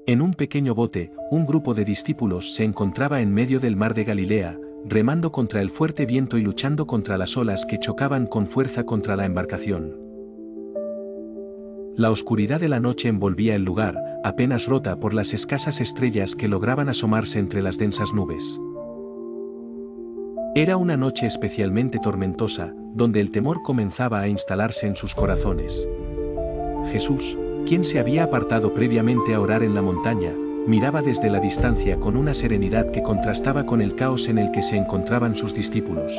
En un pequeño bote, un grupo de discípulos se encontraba en medio del mar de Galilea, remando contra el fuerte viento y luchando contra las olas que chocaban con fuerza contra la embarcación. La oscuridad de la noche envolvía el lugar, apenas rota por las escasas estrellas que lograban asomarse entre las densas nubes. Era una noche especialmente tormentosa, donde el temor comenzaba a instalarse en sus corazones. Jesús, quien se había apartado previamente a orar en la montaña, miraba desde la distancia con una serenidad que contrastaba con el caos en el que se encontraban sus discípulos.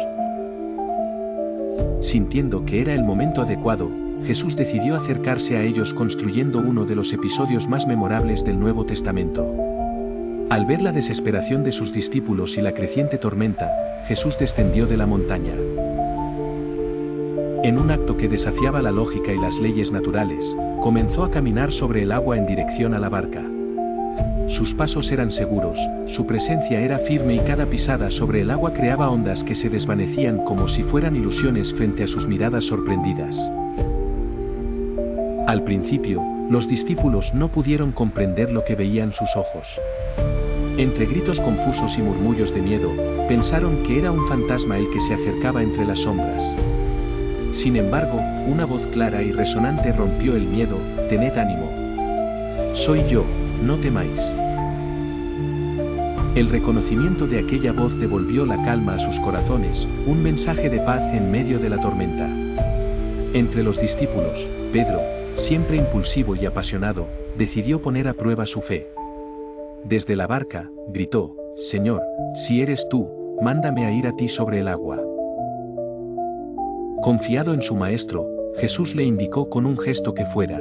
Sintiendo que era el momento adecuado, Jesús decidió acercarse a ellos construyendo uno de los episodios más memorables del Nuevo Testamento. Al ver la desesperación de sus discípulos y la creciente tormenta, Jesús descendió de la montaña. En un acto que desafiaba la lógica y las leyes naturales, comenzó a caminar sobre el agua en dirección a la barca. Sus pasos eran seguros, su presencia era firme y cada pisada sobre el agua creaba ondas que se desvanecían como si fueran ilusiones frente a sus miradas sorprendidas. Al principio, los discípulos no pudieron comprender lo que veían sus ojos. Entre gritos confusos y murmullos de miedo, pensaron que era un fantasma el que se acercaba entre las sombras. Sin embargo, una voz clara y resonante rompió el miedo: «Tened ánimo. Soy yo, no temáis». El reconocimiento de aquella voz devolvió la calma a sus corazones, un mensaje de paz en medio de la tormenta. Entre los discípulos, Pedro, siempre impulsivo y apasionado, decidió poner a prueba su fe. Desde la barca, gritó: «Señor, si eres tú, mándame a ir a ti sobre el agua». Confiado en su maestro, Jesús le indicó con un gesto que fuera.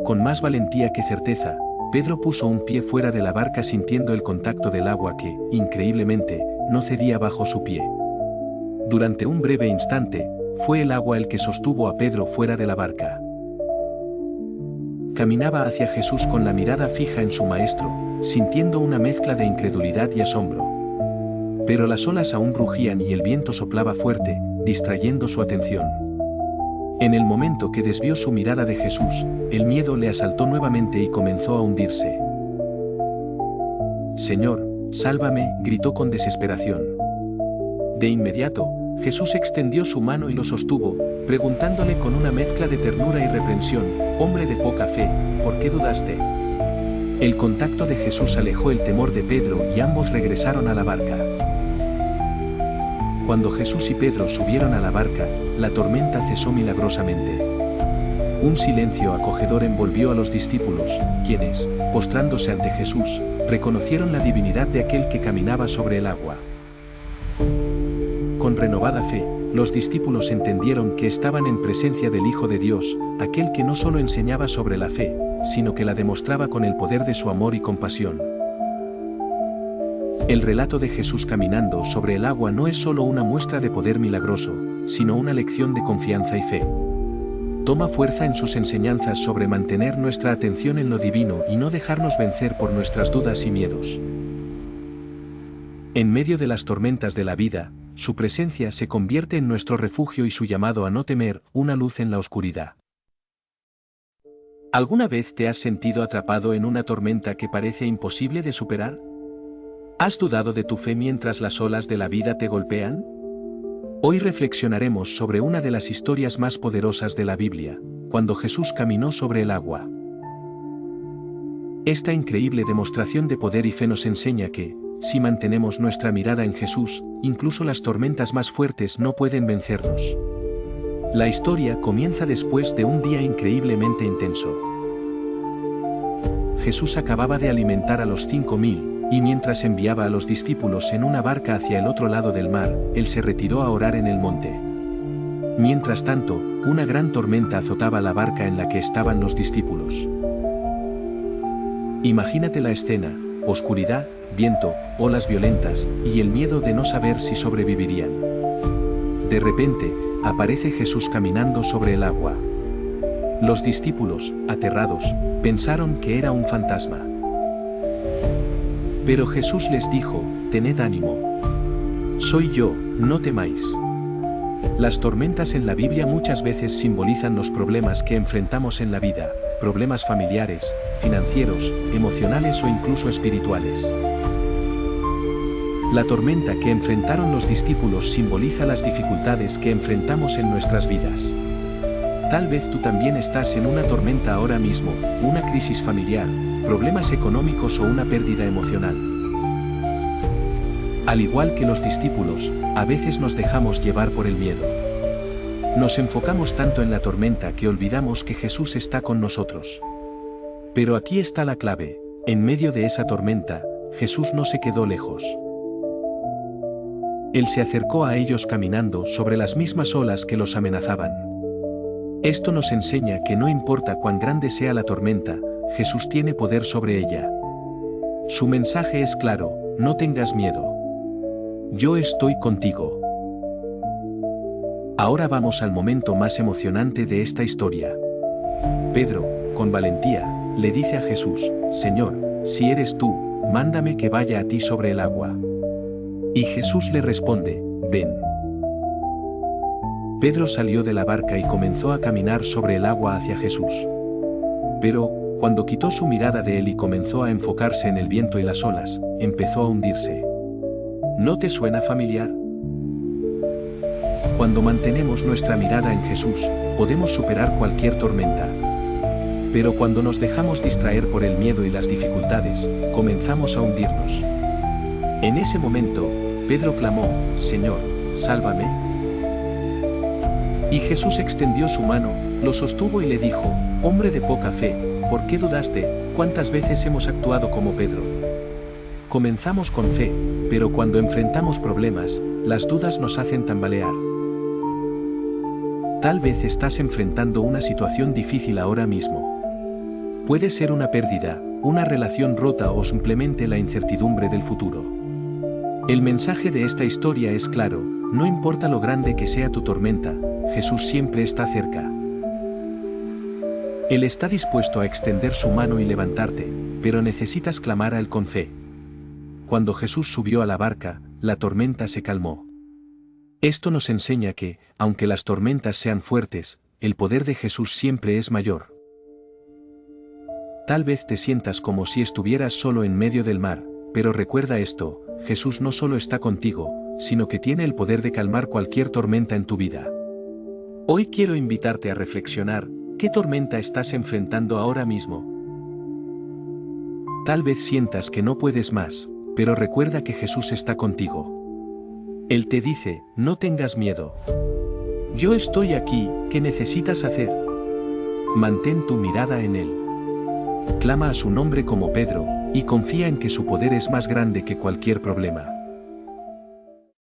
Con más valentía que certeza, Pedro puso un pie fuera de la barca sintiendo el contacto del agua que, increíblemente, no cedía bajo su pie. Durante un breve instante, fue el agua el que sostuvo a Pedro fuera de la barca. Caminaba hacia Jesús con la mirada fija en su maestro, sintiendo una mezcla de incredulidad y asombro. Pero las olas aún rugían y el viento soplaba fuerte, distrayendo su atención. En el momento que desvió su mirada de Jesús, el miedo le asaltó nuevamente y comenzó a hundirse. «Señor, sálvame», gritó con desesperación. De inmediato, Jesús extendió su mano y lo sostuvo, preguntándole con una mezcla de ternura y reprensión: «Hombre de poca fe, ¿por qué dudaste?». El contacto de Jesús alejó el temor de Pedro y ambos regresaron a la barca. Cuando Jesús y Pedro subieron a la barca, la tormenta cesó milagrosamente. Un silencio acogedor envolvió a los discípulos, quienes, postrándose ante Jesús, reconocieron la divinidad de aquel que caminaba sobre el agua. Con renovada fe, los discípulos entendieron que estaban en presencia del Hijo de Dios, aquel que no solo enseñaba sobre la fe, sino que la demostraba con el poder de su amor y compasión. El relato de Jesús caminando sobre el agua no es solo una muestra de poder milagroso, sino una lección de confianza y fe. Toma fuerza en sus enseñanzas sobre mantener nuestra atención en lo divino y no dejarnos vencer por nuestras dudas y miedos. En medio de las tormentas de la vida, su presencia se convierte en nuestro refugio y su llamado a no temer, una luz en la oscuridad. ¿Alguna vez te has sentido atrapado en una tormenta que parece imposible de superar? ¿Has dudado de tu fe mientras las olas de la vida te golpean? Hoy reflexionaremos sobre una de las historias más poderosas de la Biblia, cuando Jesús caminó sobre el agua. Esta increíble demostración de poder y fe nos enseña que, si mantenemos nuestra mirada en Jesús, incluso las tormentas más fuertes no pueden vencernos. La historia comienza después de un día increíblemente intenso. Jesús acababa de alimentar a los 5.000, y mientras enviaba a los discípulos en una barca hacia el otro lado del mar, él se retiró a orar en el monte. Mientras tanto, una gran tormenta azotaba la barca en la que estaban los discípulos. Imagínate la escena: oscuridad, viento, olas violentas, y el miedo de no saber si sobrevivirían. De repente, aparece Jesús caminando sobre el agua. Los discípulos, aterrados, pensaron que era un fantasma. Pero Jesús les dijo: «Tened ánimo. Soy yo, no temáis». Las tormentas en la Biblia muchas veces simbolizan los problemas que enfrentamos en la vida, problemas familiares, financieros, emocionales o incluso espirituales. La tormenta que enfrentaron los discípulos simboliza las dificultades que enfrentamos en nuestras vidas. Tal vez tú también estás en una tormenta ahora mismo, una crisis familiar, problemas económicos o una pérdida emocional. Al igual que los discípulos, a veces nos dejamos llevar por el miedo. Nos enfocamos tanto en la tormenta que olvidamos que Jesús está con nosotros. Pero aquí está la clave: en medio de esa tormenta, Jesús no se quedó lejos. Él se acercó a ellos caminando sobre las mismas olas que los amenazaban. Esto nos enseña que no importa cuán grande sea la tormenta, Jesús tiene poder sobre ella. Su mensaje es claro: no tengas miedo. Yo estoy contigo. Ahora vamos al momento más emocionante de esta historia. Pedro, con valentía, le dice a Jesús: Señor, si eres tú, mándame que vaya a ti sobre el agua. Y Jesús le responde: ven. Pedro salió de la barca y comenzó a caminar sobre el agua hacia Jesús. Pero, cuando quitó su mirada de él y comenzó a enfocarse en el viento y las olas, empezó a hundirse. ¿No te suena familiar? Cuando mantenemos nuestra mirada en Jesús, podemos superar cualquier tormenta. Pero cuando nos dejamos distraer por el miedo y las dificultades, comenzamos a hundirnos. En ese momento, Pedro clamó: Señor, sálvame. Y Jesús extendió su mano, lo sostuvo y le dijo: Hombre de poca fe, ¿por qué dudaste? ¿Cuántas veces hemos actuado como Pedro? Comenzamos con fe, pero cuando enfrentamos problemas, las dudas nos hacen tambalear. Tal vez estás enfrentando una situación difícil ahora mismo. Puede ser una pérdida, una relación rota o simplemente la incertidumbre del futuro. El mensaje de esta historia es claro: no importa lo grande que sea tu tormenta, Jesús siempre está cerca. Él está dispuesto a extender su mano y levantarte, pero necesitas clamar a Él con fe. Cuando Jesús subió a la barca, la tormenta se calmó. Esto nos enseña que, aunque las tormentas sean fuertes, el poder de Jesús siempre es mayor. Tal vez te sientas como si estuvieras solo en medio del mar, pero recuerda esto: Jesús no solo está contigo, sino que tiene el poder de calmar cualquier tormenta en tu vida. Hoy quiero invitarte a reflexionar: ¿qué tormenta estás enfrentando ahora mismo? Tal vez sientas que no puedes más, pero recuerda que Jesús está contigo. Él te dice: no tengas miedo. Yo estoy aquí. ¿Qué necesitas hacer? Mantén tu mirada en Él. Clama a su nombre como Pedro, y confía en que su poder es más grande que cualquier problema.